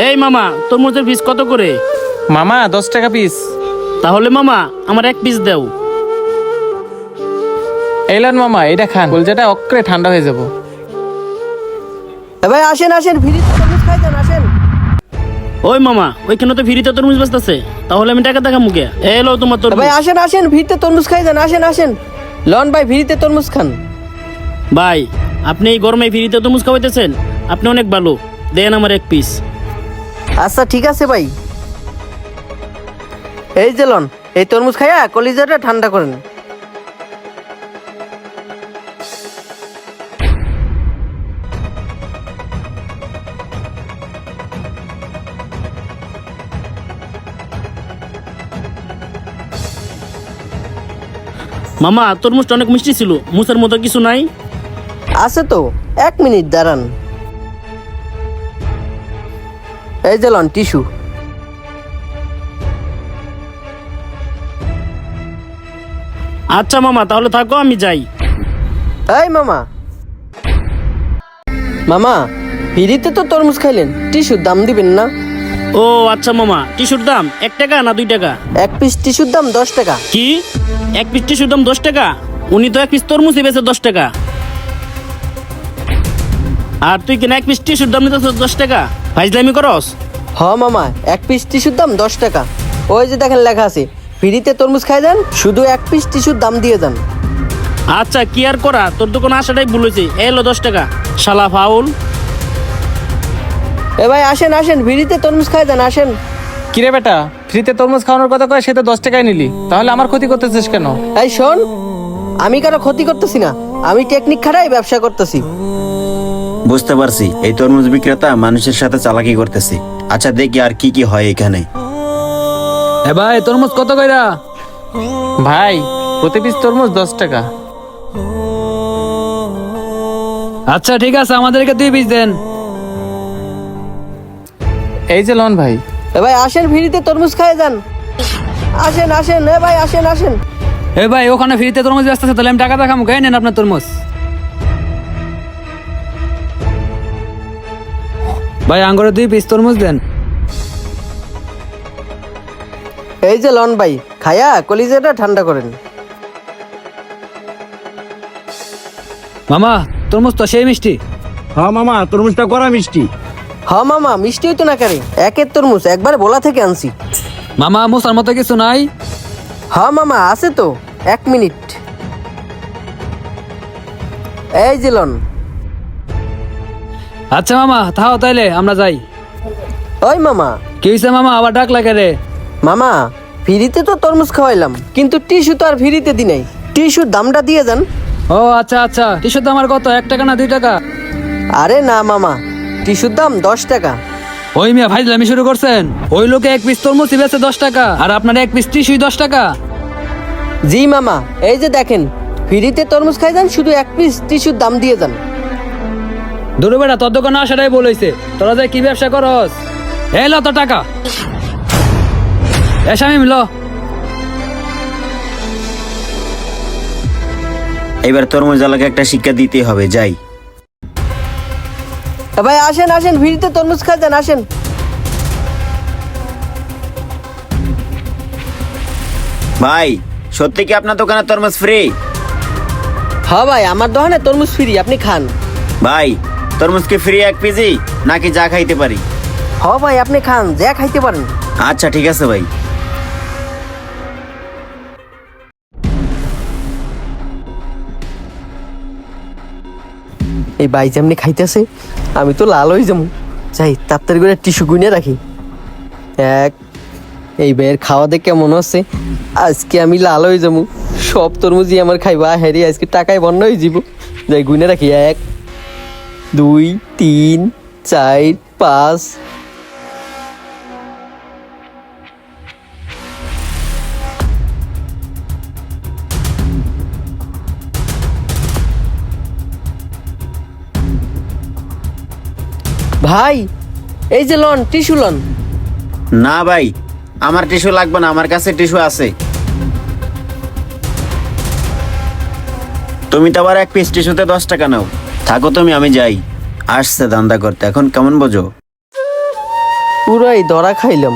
এই মামা, তরমুজের পিস কত করে? মামা 10 টাকা পিস। তাহলে মামা আমার এক পিস দাও। এলেন মামা, এটা খান, কলজাটা অক্রে ঠান্ডা হয়ে যাব। ভাই আসেন আসেন, ফ্রিতে তরমুজ খাই যান, আসেন। ওই মামা, ওইখানে তো ফ্রিতে তরমুজ বেচতেছে, তাহলে আমি টাকা দেখা মুখে এলো তোমার তরমুজ। ভাই আসেন আসেন, ফ্রিতে তরমুজ খাই যান, আসেন আসেন। লন ভাই, ফ্রিতে তরমুজ খান। ভাই, আপনি এই গরমে ফ্রিতে তরমুজ খাওয়াইতেছেন, আপনি অনেক ভালো, দেন আমার এক পিস। আচ্ছা ঠিক আছে ভাই, এই যে লন, এই তরমুজ খাইয়া কলিজাটা ঠান্ডা করেন। মামা, তরমুজটা অনেক মিষ্টি ছিল, মুসার মতো কিছু নাই? আছে তো, 1 মিনিট দাঁড়ান। এই যে লন টিস্যু। আচ্ছা মামা, তাহলে থাকো, আমি যাই। এই মামা, মামা ফ্রিতে তো তরমুজ খাইলেন, টিস্যুর দাম দিবেন না? ও আচ্ছা মামা, টিস্যুর দাম 1 টাকা না 2 টাকা? 1 পিস টিস্যুর দাম 10 টাকা। কি, এক পিস টিস্যুর দাম 10 টাকা? উনি তো এক পিস তরমুজই বেচে 10 টাকা, আর তুই কিনা এক পিস টিস্যুর দাম নিতেছ 10 টাকা? ফাইজলামি করস? হ মামা, 1 পিস টিস্যুর দাম 10 টাকা। ওই যে দেখেন লেখা আছে, ফ্রিতে তরমুজ খাই যান, শুধু 1 পিস টিস্যুর দাম দিয়ে যান। আচ্ছা, কি আর করা, তোর তো কোনো আশাটাই ভুল হয়েছে। এলো 10 টাকা, শালা ফাউল। এ ভাই আসেন আসেন, ফ্রিতে তরমুজ খাই যান, আসেন। কিরে বেটা, ফ্রিতে তরমুজ খাওয়ানোর কথা কয়, সে তো 10 টাকায় নিলি, তাহলে আমার ক্ষতি করতেছিস কেন? এই শোন, আমি কারো ক্ষতি করতেছি না, আমি টেকনিক খাটাই ব্যবসা করতেছি। বুঝতে পারছি, এই তরমুজ বিক্রেতা মানুষের সাথে চালাকি করতেছে। আচ্ছা দেখি আর কি কি হয় এখানে। এ ভাই, তরমুজ কত কইরা? ভাই, প্রতি পিস তরমুজ 10 টাকা। আচ্ছা ঠিক আছে, আমাদেরকে 2 পিস দেন। এই যে লন ভাই। এ ভাই আসেন, ফ্রিতে তরমুজ খাই যান, আসেন আসেন। এ ভাই আসেন আসেন। এ ভাই, ওখানে ফ্রিতে তরমুজ বেচতেছে, তাহলে আমি টাকা দেখাম, গায়ে নেন আপনার তরমুজ। ভাই আঙ্গুরে 2 পিস তরমুজ দেন। এই যে লন ভাই, খায়া কলিজাটা ঠান্ডা করেন। মামা, তরমুজ তো সেই মিষ্টি। হ্যাঁ মামা, তরমুজটা করা মিষ্টি। হ মামা, মিষ্টি হইতো না কারে, একের তরমুজ একবারে বলা থেকে আনছি। মামা, মুসার মতো কিছু নাই? হ মামা, আছে তো, 1 মিনিট। এই যে লন। আচ্ছা মামা, তাও তাইলে আমরা যাই। ওই মামা। কি হয়েছে মামা, আবার ডাক লাগে রে? মামা, ফ্রিতে তো তরমুজ খাওয়াইলাম, কিন্তু টিস্যু তো আর ফ্রিতে দি নাই, টিস্যুর দামটা দিয়ে যান। ও আচ্ছা আচ্ছা, টিস্যুর দাম আর কত, 1 টাকা না 2 টাকা? আরে না মামা, টিস্যুর দাম 10 টাকা। ওই মিয়া, ফাইজলামি শুরু করছেন? ওই লোকে 1 পিস তরমুজ বেচে 10 টাকা, আর আপনার 1 পিস টিস্যুই 10 টাকা? জি মামা, এই যে দেখেন, ফ্রিতে তরমুজ খাই যান, শুধু 1 পিস টিস্যুর দাম দিয়ে যান। দুরু বেটা, তোর দোকানে আসাটাই বলেছে, তোরা যে কি ব্যবসা করস। এই লো তোর টাকা, এ শামিম লো। এবার তরমুজ আলাকে একটা শিক্ষা দিতে হবে, যাই। এ ভাই আসেন আসেন, ফ্রিতে তরমুজ খাই যান, আসেন। ভাই, সত্যি কি আপনার দোকানে তরমুজ ফ্রি? হ্যাঁ ভাই, আমার দোকানে তরমুজ ফ্রি, আপনি খান। ভাই, তরমুজ কি ফ্রি 1 পিসই নাকি যা খাইতে পারি? হ্যাঁ ভাই, আপনি খান, যা খাইতে পারেন। আচ্ছা ঠিক আছে ভাই। এই ভাই যেমনি খাইতেছে, আমি তো লাল হয়ে যাবো। যাই তাড়াতাড়ি করে টিস্যু গুনে রাখি। এই ভাইয়ের খাওয়া দেখে কেমন হচ্ছে, আজকে আমি লাল হয়ে যাবো। সব তরমুজই আমার খাইবা, হ্যারি আজকে টাকায় বন্ধ হয়ে যাব। যাই গুনে রাখি, 1 2 3 4 5। ভাই, এই যে লন, টিস্যু লন। না ভাই, আমার টিস্যু লাগবে না, আমার কাছে টিস্যু আছে। তুমি তো আবার 1 পিস টিস্যুতে 10 টাকা নাও। থাকো তুমি, আমি যাই। আসছে ধান্দা করতে, এখন কেমন বোঝো? পুরাই ধরা খাইলাম।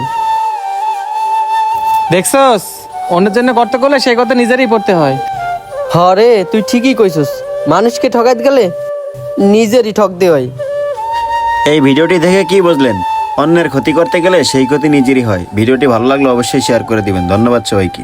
দেখছস, অন্যের জন্য করতে করলে সেই কথা নিজেরই পড়তে হয়। হরে তুই ঠিকই কইছস, মানুষকে ঠকাইতে গেলে নিজেরই ঠকতে হয়। এই ভিডিওটি দেখে কি বুঝলেন? অন্যের ক্ষতি করতে গেলে সেই ক্ষতি নিজেরই হয়। ভিডিওটি ভালো লাগলে অবশ্যই শেয়ার করে দিবেন। ধন্যবাদ সবাইকে।